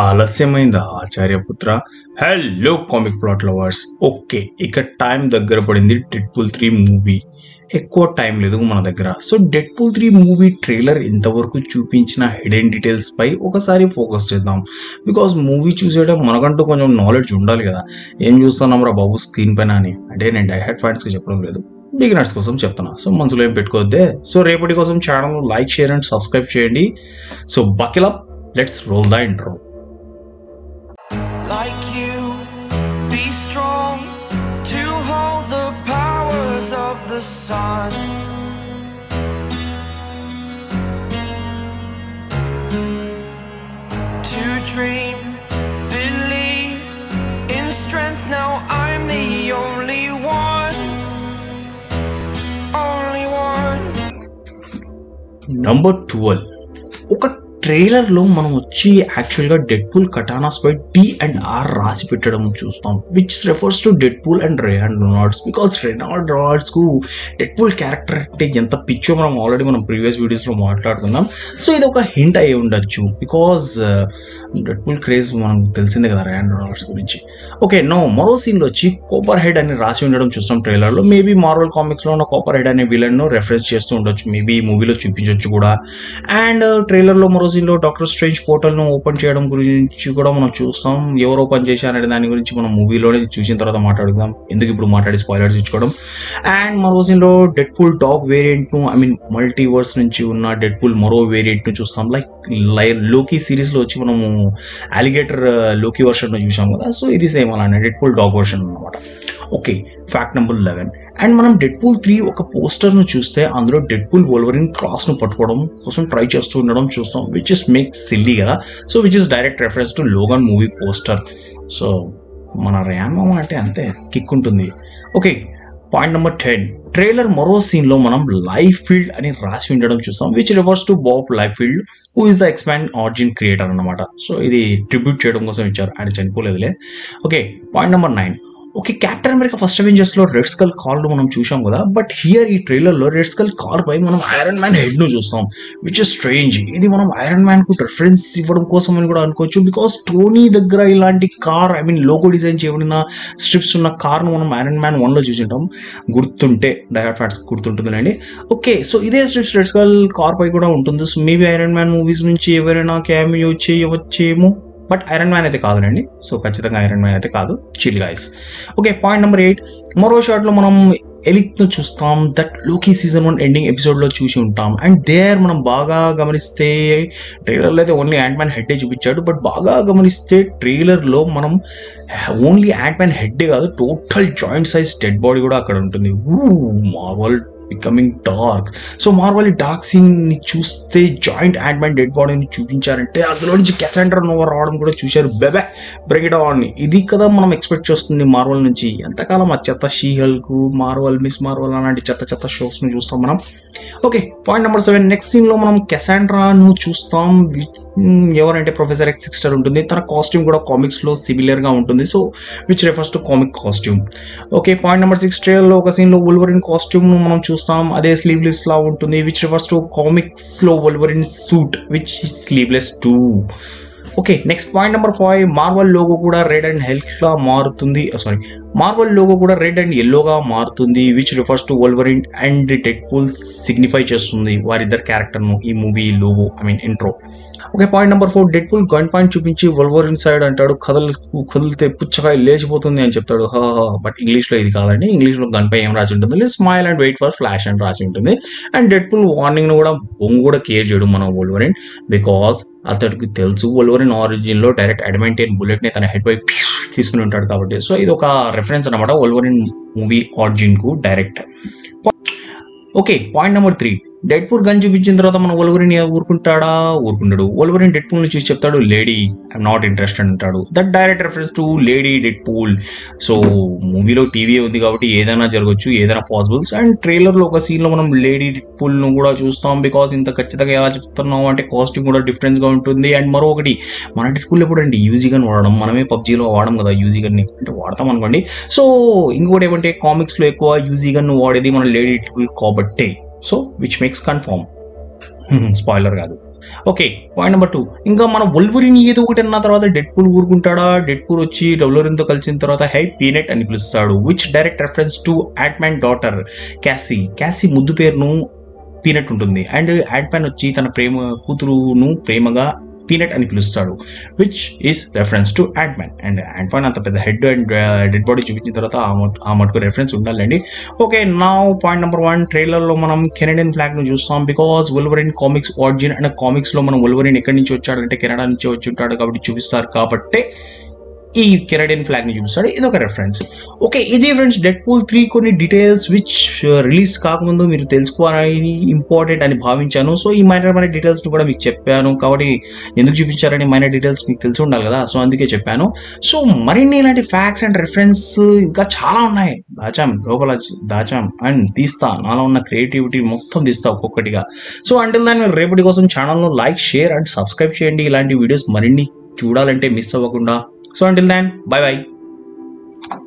ఆలస్యమైందా ఆచార్యపుత్ర? Hello comic plot lovers. Okay, ఇక time దగ్గర పడింది డెడ్పూల్ 3 మూవీ. ఎక్కువ టైం లేదు మన దగ్గర. సో డెడ్పూల్ 3 మూవీ ట్రైలర్ ఇంతవరకు చూపించిన హిడెన్ డీటెయిల్స్ పై ఒకసారి ఫోకస్ చేద్దాం. బికాస్ మూవీ చూసేయడం మనకంటూ కొంచెం నాలెడ్జ్ ఉండాలి కదా. ఏం చూస్తున్నాం రా బాబు స్క్రీన్ పైన అని. అంటే నేను డైహార్డ్ ఫ్యాన్స్కి చెప్పడం లేదు, బిగినర్స్ కోసం చెప్తున్నా. సో మనసులో ఏం పెట్టుకోవద్దే. సో రేపటి కోసం channel like, share and subscribe చేయండి. So buckle up, let's roll the intro. Like you, be strong to hold the powers of the sun. To dream, believe in strength. Now I'm the only one, only one. Number 12. ఒక ట్రైలర్లో మనం వచ్చి యాక్చువల్గా Deadpool కటానాస్ పై D&R రాసి పెట్టడం చూస్తాం, which refers to Deadpool and Ryan Reynolds. Because Ryan రెనాల్డ్స్కు Deadpool character అంటే ఎంత పిచ్చో మనం ప్రీవియస్ వీడియోస్లో మాట్లాడుతున్నాం. సో ఇది ఒక హింట్ అయి ఉండొచ్చు, బికాజ్ డెడ్పూల్ క్రేజ్ మనకు తెలిసిందే కదా రేయాన్ రెనాల్డ్స్ గురించి. ఓకే, మరో సీన్లో వచ్చి కోపర్ హెడ్ అని రాసి ఉండడం చూస్తాం ట్రైలర్లో. మేబీ మార్వెల్ కామిక్స్లో ఉన్న కోపర్ హెడ్ అనే విలన్ను రెఫరెన్స్ చేస్తూ ఉండొచ్చు, మేబీ మూవీలో చూపించవచ్చు కూడా. అండ్ ట్రైలర్లో మరో సీన్లో డాక్టర్ స్ట్రేంజ్ పోర్టల్ను ఓపెన్ చేయడం గురించి కూడా మనం చూస్తాం. ఎవరు ఓపెన్ చేశారనే దాని గురించి మనం మూవీలోనే చూసిన తర్వాత మాట్లాడుకుందాం, ఎందుకు ఇప్పుడు మాట్లాడి స్పాయిలర్స్ ఇచ్చుకోవడం. అండ్ మరో సీన్లో డెడ్పూల్ డాగ్ వేరియంట్ను, మల్టీవర్స్ నుంచి ఉన్న డెడ్పూల్ మరో వేరియంట్ను చూస్తాం. లైక్ లోకీ సిరీస్లో వచ్చి మనము అలిగేటర్ లోకీ వర్షన్ను చూసాం కదా. సో ఇది సేమ్ అలానే డెడ్పూల్ డాగ్ వర్షన్ అనమాట. Okay, fact number 11. అండ్ మనం డెడ్పూల్ 3 ఒక పోస్టర్ను చూస్తే అందులో డెడ్పూల్ వోల్వరిన్ క్రాస్ను పట్టుకోవడం కోసం ట్రై చేస్తూ ఉండడం చూస్తాం, విచ్ ఇస్ మేక్ సిల్లీ కదా. So which is direct reference to Logan movie poster. So మన రేయాన్ మామ అంటే అంతే కిక్ ఉంటుంది. Okay, point number 10. ట్రైలర్ మరో సీన్లో మనం లైఫ్ ఫీల్డ్ అని రాసి ఉండడం చూస్తాం, which refers to Bob Liefeld, who is the expand origin creator అనమాట. సో ఇది ట్రిబ్యూట్ చేయడం కోసం ఇచ్చారు, ఆయన చనిపోలేదులే. Okay, point number 9. Okay, Captain America first అవెంజర్స్లో రెడ్ స్కల్ కార్ను మనం చూసాం కదా. బట్ హియర్ ఈ ట్రైలర్లో రెడ్ స్కల్ కార్ పై మనం ఐరన్ మ్యాన్ హెడ్ను చూస్తాం, విచ్ ఇస్ స్ట్రేంజ్. ఇది మనం ఐరన్ మ్యాన్కు రెఫరెన్స్ ఇవ్వడం కోసం అని కూడా అనుకోవచ్చు, బికాస్ టోనీ దగ్గర ఇలాంటి కార్ లోగో డిజైన్ చేయబడిన స్ట్రిప్స్ ఉన్న కార్ను మనం ఐరన్ మ్యాన్ 1లో చూసింటాం, గుర్తుంటే డైహార్డ్ ఫ్యాన్స్ గుర్తుంటుందండి. ఓకే, సో ఇదే స్ట్రిప్స్ రెడ్ స్కల్ కార్ పై కూడా ఉంటుంది. So maybe iron man movies నుంచి ఎవరైనా క్యామియో చేయవచ్చేమో, బట్ ఐరన్ మ్యాన్ అయితే కాదునండి. సో ఖచ్చితంగా ఐరన్ మ్యాన్ అయితే కాదు, chill guys. Okay, point number 8. మరో షాట్లో మనం ఎలిక్ను చూస్తాం, దట్ లోకీ సీజన్ 1 ఎండింగ్ ఎపిసోడ్లో చూసి ఉంటాం. అండ్ దేర్ మనం బాగా గమనిస్తే ట్రైలర్లో అయితే ఓన్లీ యాంట్ మ్యాన్ హెడ్డే చూపించాడు, బట్ బాగా గమనిస్తే ట్రైలర్లో మనం ఓన్లీ యాంట్ మ్యాన్ హెడ్డే కాదు, total giant size dead body కూడా అక్కడ ఉంటుంది. Marvel becoming dark. So Marvel dark scene ని చూస్తే జాయింట్ యాంట్ మ్యాన్ డెడ్ బాడీని చూపించారంటే అందులో నుంచి క్యాసాండ్రా నోవా రావడం కూడా చూశారు. బెబే బ్రేక్ ఇట్ ఆన్. ఇది కదా మనం ఎక్స్పెక్ట్ చేస్తుంది మార్వెల్ నుంచి. ఎంతకాలం ఆ చెత్త she hulk, Marvel, Ms Marvel అలాంటి చెత్త షోస్ ను చూస్తాం మనం. Okay, point number 7. Next scene లో మనం క్యాసాండ్రాను చూస్తాం. ఎవరంటే ప్రొఫెసర్ ఎక్స్ సిస్టర్ ఉంటుంది, తన కాస్ట్యూమ్ కూడా కామిక్స్ లో సిమిలర్ గా ఉంటుంది. So which refers to comic costume. Okay, point number 6. ట్రైలర్లో ఒక సీన్ లో వోల్వరిన్ కాస్ట్యూమ్ ను మనం చూస్తాం, అదే స్లీవ్లెస్ లా ఉంటుంది, విచ్ రిఫర్స్ టు కామిక్స్ లో Wolverine suit which sleeveless too. Okay, next point number 5. Marvel logo కూడా రెడ్ అండ్ లా మారుతుంది. మార్వెల్ లోగో కూడా రెడ్ అండ్ ఎల్లోగా మారుతుంది, which refers to Wolverine and Deadpool signify చేస్తుంది వారిద్దరు క్యారెక్టర్ను ఈ movie logo intro. Okay, point number 4. Deadpool gun point చూపించి వోల్వరిన్ సైడ్ అంటాడు, కదిలితే పుచ్చకాయ లేచిపోతుంది అని చెప్తాడు. బట్ ఇంగ్లీష్లో ఇది కాదండి. ఇంగ్లీష్లో గన్ పై ఏం రాసి ఉంటుంది, smile and wait for flash అని రాసి ఉంటుంది. అండ్ డెడ్పూల్ వార్నింగ్ ను కూడా కూడా కేర్ చేయడం మన వోల్వరిన్, బికాస్ అతడికి తెలుసు వోల్వరిన్ ఆరిజిన్ లో డైరెక్ట్ అడమెంటైన్ బుల్లెట్ ని తన హెడ్ పై తీసుకుని ఉంటాడు కాబట్టి. సో ఇది ఒక రెఫరెన్స్ అనమాట వోల్వరిన్ మూవీ ఆరిజిన్ కు direct. Okay, point number 3. Deadpool gun చూపించిన తర్వాత మన వోల్వరిన్ ఊరుకుంటాడు. వోల్వరిన్ డెడ్పూల్ ని చూసి చెప్తాడు, లేడీ ఐఎమ్ నాట్ ఇంట్రెస్టెడ్ అంటాడు. That direct reference to lady Deadpool. So మూవీలో టీవీ ఉంది కాబట్టి ఏదైనా జరగచ్చు, ఏదైనా పాసిబుల్స్. అండ్ ట్రైలర్లో ఒక సీన్లో మనం లేడీ డెడ్పూల్ ను కూడా చూస్తాం, బికాస్ ఇంత ఖచ్చితంగా ఎలా చెప్తున్నాం అంటే కాస్ట్యూమ్ కూడా డిఫరెన్స్ గా ఉంటుంది. అండ్ మరొకటి, మన డెడ్పూల్ ఎప్పుడంటే యూజీ గన్ వాడడం, మనమే పబ్జీలో వాడడం కదా యూజీ గన్ ని, అంటే వాడతాం అనుకోండి. సో ఇంకోటి ఏమంటే కామిక్స్ లో ఎక్కువ యూజీ గన్ వాడేది మన లేడీ డెడ్పూల్ కాబట్టే. So which makes confirm, spoiler కాదు. Okay, point number 2. ఇంకా మన వొల్వరిన్ ఏదో ఒకటి అన్న తర్వాత డెడ్ పూల్ ఊరుకుంటాడా? డెడ్ పూల్ వచ్చి వొల్వరిన్ తో కలిసిన తర్వాత హై పీనట్ అని పిలుస్తాడు, which direct reference to Ant Man daughter Cassie ముద్దు పేరును పీనట్ ఉంటుంది. అండ్ యాంట్ మ్యాన్ వచ్చి తన కూతురును ప్రేమగా పీనట్ అని పిలుస్తాడు, which is reference to Ant man. And ant man అంత పెద్ద హెడ్ అండ్ డెడ్ బాడీ చూపించిన తర్వాత ఆ మటుకు రెఫరెన్స్ ఉండాలండి. ఓకే, నా పాయింట్ నెంబర్ 1, ట్రైలర్లో మనం కెనడియన్ ఫ్లాగ్ ను చూస్తాం because Wolverine comics origin and comics లో మనం వొల్వరిన్ ఎక్కడి నుంచి వచ్చాడంటే కెనడా నుంచి వచ్చి ఉంటాడు కాబట్టి చూపిస్తారు, కాబట్టి ఈ కెనడియన్ ఫ్లాగ్ ని చూపిస్తాడు, ఇది ఒక రెఫరెన్స్. ఓకే, ఇదే ఫ్రెండ్స్ డెడ్ పూల్ 3 కొన్ని డీటెయిల్స్ విచ్ రిలీజ్ కాకముందు మీరు తెలుసుకోవాలని ఇంపార్టెంట్ అని భావించాను. సో ఈ మైనర్ డీటెయిల్స్ ని కూడా మీకు చెప్పాను, కాబట్టి ఎందుకు చూపించారని మైనర్ డీటెయిల్స్ మీకు తెలిసి ఉండాలి కదా, సో అందుకే చెప్పాను. సో మరిన్ని ఇలాంటి ఫ్యాక్ట్స్ అండ్ రెఫరెన్స్ ఇంకా చాలా ఉన్నాయి, లోపల దాచాం అండ్ తీస్తా, నాలో ఉన్న క్రియేటివిటీ మొత్తం తీస్తా ఒక్కొక్కటిగా. సో అంటిల్ దాన్ని మీరు రేపటి కోసం ఛానల్ను లైక్, షేర్ అండ్ సబ్స్క్రైబ్ చేయండి, ఇలాంటి వీడియోస్ మరిన్ని చూడాలంటే మిస్ అవ్వకుండా. So until then, bye bye.